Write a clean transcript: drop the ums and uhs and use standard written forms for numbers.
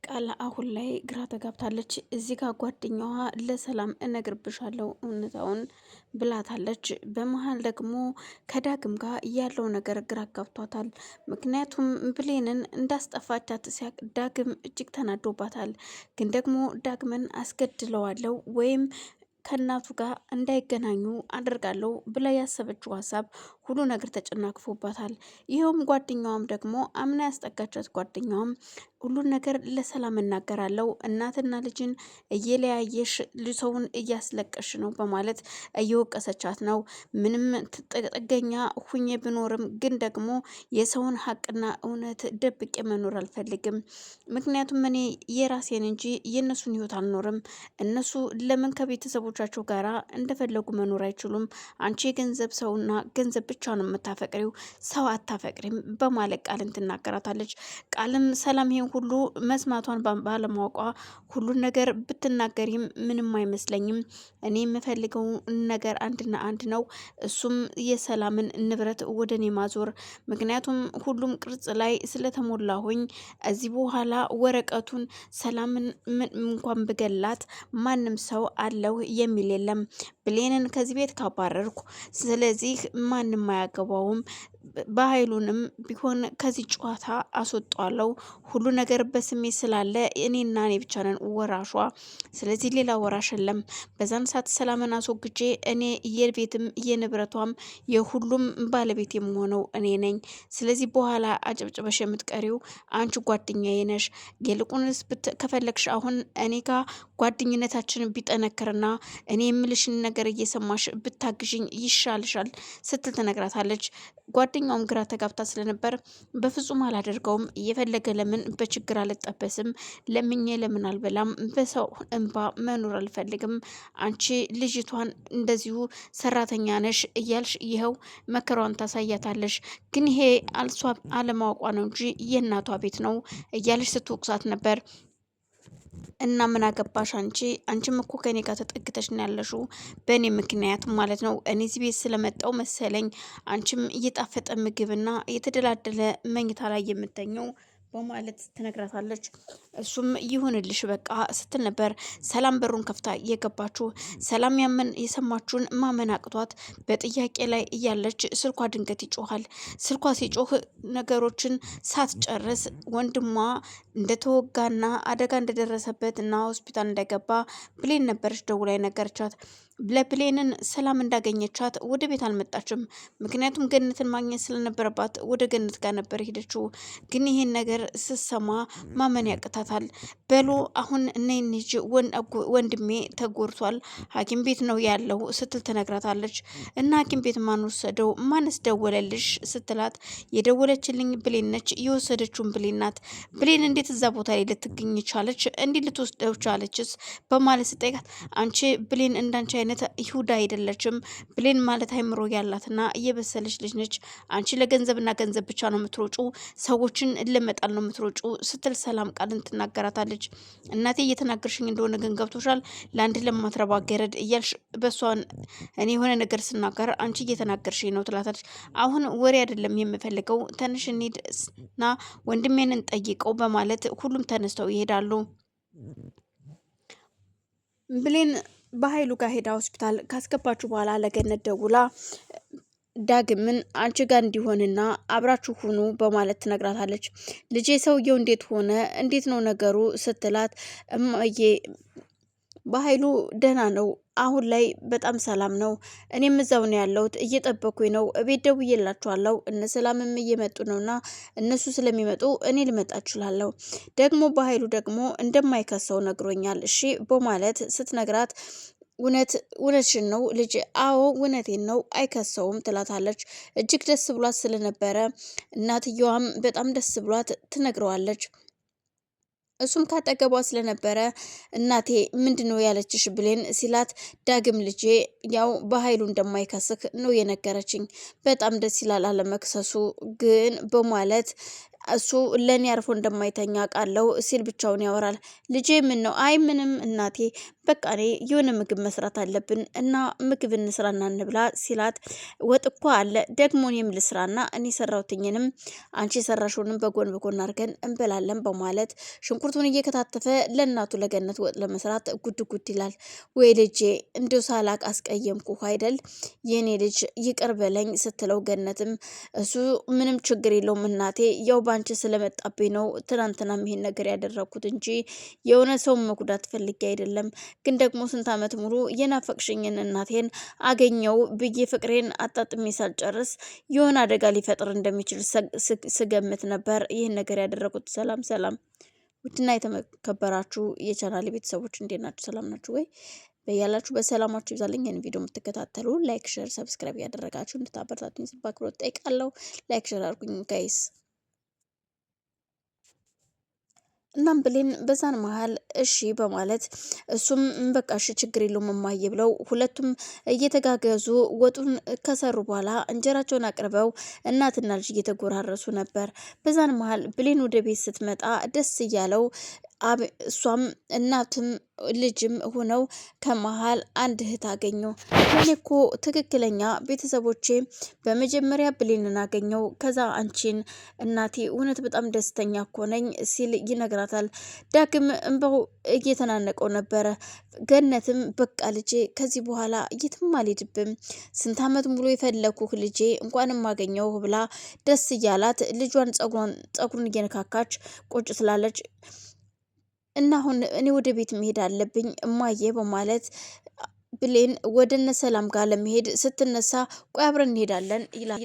ቃል አሁን ላይ ግራ ተጋብታለች። እዚህ ጋር ጓደኛዋ ለሰላም እነግርብሻለሁ እውነታውን ብላታለች። በመሀል ደግሞ ከዳግም ጋር ያለው ነገር ግራ ጋብቷታል። ምክንያቱም ብሌንን እንዳስጠፋቻት ሲያቅ ዳግም እጅግ ተናዶባታል። ግን ደግሞ ዳግምን አስገድለዋለሁ ወይም ከእናቱ ጋር እንዳይገናኙ አድርጋለሁ ብላ ያሰበችው ሀሳብ ሁሉ ነገር ተጨናክፎባታል። ይኸውም ጓደኛዋም ደግሞ አምና ያስጠጋቻት ጓደኛዋም ሁሉን ነገር ለሰላም እናገራለሁ እናትና ልጅን እየለያየሽ ሰውን እያስለቀሽ ነው በማለት እየወቀሰቻት ነው። ምንም ጥገኛ ሁኜ ብኖርም ግን ደግሞ የሰውን ሀቅና እውነት ደብቄ መኖር አልፈልግም። ምክንያቱም እኔ የራሴን እንጂ የእነሱን ህይወት አልኖርም። እነሱ ለምን ከቤተሰቦቻቸው ጋር እንደፈለጉ መኖር አይችሉም? አንቺ የገንዘብ ሰውና ገንዘብ ብቻ ነው የምታፈቅሪው፣ ሰው አታፈቅሪም በማለት ቃልን ትናገራታለች። ቃልም ሰላም ይሄን ሁሉ መስማቷን ባለማወቋ ሁሉን ነገር ብትናገሪም ምንም አይመስለኝም። እኔ የምፈልገው ነገር አንድና አንድ ነው። እሱም የሰላምን ንብረት ወደ እኔ ማዞር። ምክንያቱም ሁሉም ቅርጽ ላይ ስለተሞላሁኝ እዚህ በኋላ ወረቀቱን ሰላምን እንኳን ብገላት ማንም ሰው አለው የሚል የለም። ብሌንን ከዚህ ቤት ካባረርኩ ስለዚህ ማንም አያገባውም። በኃይሉንም ቢሆን ከዚህ ጨዋታ አስወጣዋለሁ። ሁሉ ነገር በስሜት ስላለ እኔና እኔ ብቻ ነን ወራሿ። ስለዚህ ሌላ ወራሽ የለም። በዛን ሰዓት ሰላምን አስወግጄ እኔ የቤትም የንብረቷም የሁሉም ባለቤት የምሆነው እኔ ነኝ። ስለዚህ በኋላ አጨብጭበሽ የምትቀሪው አንቺ ጓደኛዬ ነሽ። ይልቁንስ ከፈለግሽ አሁን እኔ ጋር ጓደኝነታችንን ቢጠነክርና እኔ የምልሽን ነገር እየሰማሽ ብታግዥኝ ይሻልሻል ስትል ትነግራታለች። ጓደኛውም ግራ ተጋብታ ስለነበር በፍጹም አላደርገውም፣ እየፈለገ ለምን በችግር አልጠበስም፣ ለምኜ ለምን አልበላም፣ በሰው እንባ መኖር አልፈልግም፣ አንቺ ልጅቷን እንደዚሁ ሰራተኛ ነሽ እያልሽ ይኸው መከሯን ታሳያታለሽ። ግን ይሄ አልሷ አለማወቋ ነው እንጂ የእናቷ ቤት ነው እያልሽ ስትወቅሳት ነበር። እና ምን አገባሽ አንቺም እኮ ከኔ ጋር ተጠግተሽ ነው ያለሽው በእኔ ምክንያት ማለት ነው። እኔ እዚህ ቤት ስለመጣው መሰለኝ አንቺም እየጣፈጠ ምግብና የተደላደለ መኝታ ላይ የምተኘው በማለት ትነግራታለች። እሱም ይሁንልሽ በቃ ስትል ነበር ሰላም በሩን ከፍታ እየገባችሁ። ሰላም ያመን የሰማችውን ማመን አቅቷት በጥያቄ ላይ እያለች ስልኳ ድንገት ይጮሃል። ስልኳ ሲጮህ ነገሮችን ሳትጨርስ ወንድሟ እንደተወጋና አደጋ እንደደረሰበት እና ሆስፒታል እንደገባ ብሌን ነበረች ደውላ ነገረቻት። ለብሌንን ሰላም እንዳገኘቻት ወደ ቤት አልመጣችም። ምክንያቱም ገነትን ማግኘት ስለነበረባት ወደ ገነት ጋር ነበር ሄደችው። ግን ይሄን ነገር ስትሰማ ማመን ያቅታታል። በሎ አሁን እነይ ልጅ ወንድሜ ተጎድቷል፣ ሐኪም ቤት ነው ያለው ስትል ትነግራታለች። እና ሐኪም ቤት ማን ወሰደው? ማንስ ደወለልሽ? ስትላት የደወለችልኝ ብሌን ነች፣ የወሰደችውን ብሌን ናት። ብሌን እንዴት እዛ ቦታ ላይ ልትገኝ ቻለች? እንዴት ልትወስደው ቻለችስ? በማለት ስጠይቃት አንቺ ብሌን እንዳንቺ አይነት ይሁዳ አይደለችም። ብሌን ማለት አይምሮ ያላትና እየበሰለች ልጅ ነች። አንቺ ለገንዘብና ገንዘብ ብቻ ነው የምትሮጩ፣ ሰዎችን ለመጣል ነው የምትሮጩ ስትል ሰላም ቃልን ትናገራታለች። እናቴ እየተናገርሽኝ እንደሆነ ግን ገብቶሻል? ለአንድ ለማትረባ ገረድ እያልሽ በሷን እኔ የሆነ ነገር ስናገር አንቺ እየተናገርሽኝ ነው ትላታለች። አሁን ወሬ አይደለም የምፈልገው፣ ተንሽ እንሂድና ወንድሜንን ጠይቀው በማለት ሁሉም ተነስተው ይሄዳሉ። ብሌን በኃይሉ ጋር ሄዳ ሆስፒታል ካስገባችሁ በኋላ ለገነት ደውላ ዳግምን አንቺ ጋር እንዲሆንና አብራችሁ ሁኑ በማለት ትነግራታለች። ልጄ ሰውየው እንዴት ሆነ? እንዴት ነው ነገሩ? ስትላት እማዬ በኃይሉ ደህና ነው፣ አሁን ላይ በጣም ሰላም ነው። እኔም እዛው ነው ያለሁት፣ እየጠበኩኝ ነው። እቤት ደውዬላችኋለሁ፣ እነ ሰላምም እየመጡ ነውና እነሱ ስለሚመጡ እኔ ልመጣ እችላለሁ። ደግሞ በኃይሉ ደግሞ እንደማይከሰው ነግሮኛል። እሺ በማለት ስትነግራት እውነትሽን ነው ልጅ? አዎ እውነቴን ነው፣ አይከሰውም ትላታለች። እጅግ ደስ ብሏት ስለነበረ እናትየዋም በጣም ደስ ብሏት ትነግረዋለች። እሱም ካጠገቧ ስለነበረ እናቴ ምንድነው ያለችሽ ብሌን ሲላት፣ ዳግም ልጄ ያው በኃይሉ እንደማይከስክ ነው የነገረችኝ። በጣም ደስ ይላል አለመክሰሱ ግን በማለት እሱ ለኔ አርፎ እንደማይተኛ ቃለው ሲል ብቻውን ያወራል። ልጄ ምን ነው? አይ ምንም እናቴ፣ በቃ እኔ የሆነ ምግብ መስራት አለብን እና ምግብ እንስራና እንብላ ሲላት፣ ወጥ እኮ አለ ደግሞ እኔም ልስራና እኔ ሰራሁትኝንም አንቺ ሰራሽውንም በጎን በጎን አድርገን እንበላለን በማለት ሽንኩርቱን እየከታተፈ ለእናቱ ለገነት ወጥ ለመስራት ጉድ ጉድ ይላል። ወይ ልጄ እንዲሁ ሳላቅ አስቀየምኩ አይደል የኔ ልጅ ይቅር በለኝ ስትለው፣ ገነትም እሱ ምንም ችግር የለውም እናቴ፣ ያው ባንቺ ስለመጣብኝ ነው ትናንትና ይሄን ነገር ያደረኩት እንጂ የሆነ ሰው መጉዳት ፈልጌ አይደለም። ግን ደግሞ ስንት ዓመት ሙሉ የናፈቅሽኝን እናቴን አገኘው ብዬ ፍቅሬን አጣጥሜ ሳልጨርስ የሆነ አደጋ ሊፈጥር እንደሚችል ስገምት ነበር ይህን ነገር ያደረኩት። ሰላም ሰላም፣ ውድና የተከበራችሁ የቻናል ቤተሰቦች እንዴት ናችሁ? ሰላም ናችሁ ወይ? በያላችሁ በሰላማችሁ ይብዛልኝ። ይህን ቪዲዮ የምትከታተሉ ላይክ፣ ሼር፣ ሰብስክራይብ ያደረጋችሁ እንድታበረታቱኝ ስል በአክብሮት ጠይቃለሁ። ላይክ ሼር አድርጉኝ ጋይስ። እናም ብሌን በዛን መሀል እሺ በማለት እሱም በቃ እሺ ችግር የለውም እማዬ ብለው ሁለቱም እየተጋገዙ ወጡን ከሰሩ በኋላ እንጀራቸውን አቅርበው እናትና ልጅ እየተጎራረሱ ነበር። በዛን መሀል ብሌን ወደ ቤት ስትመጣ ደስ እያለው እሷም እናትም ልጅም ሆነው ከመሃል አንድ እህት አገኙ። እኔ እኮ ትክክለኛ ቤተሰቦቼ በመጀመሪያ ብሌንን አገኘው፣ ከዛ አንቺን እናቴ፣ እውነት በጣም ደስተኛ እኮ ነኝ ሲል ይነግራታል። ዳግም እንባው እየተናነቀው ነበረ። ገነትም በቃ ልጄ ከዚህ በኋላ የትም አልሄድብም፣ ስንት ዓመት ሙሉ የፈለኩህ ልጄ እንኳንም አገኘው ብላ ደስ እያላት ልጇን ጸጉሩን እየነካካች ቁጭ ስላለች እና አሁን እኔ ወደ ቤት መሄድ አለብኝ እማዬ በማለት ብሌን ወደ እነ ሰላም ጋር ለመሄድ ስትነሳ ቆይ አብረን እንሄዳለን ይላል።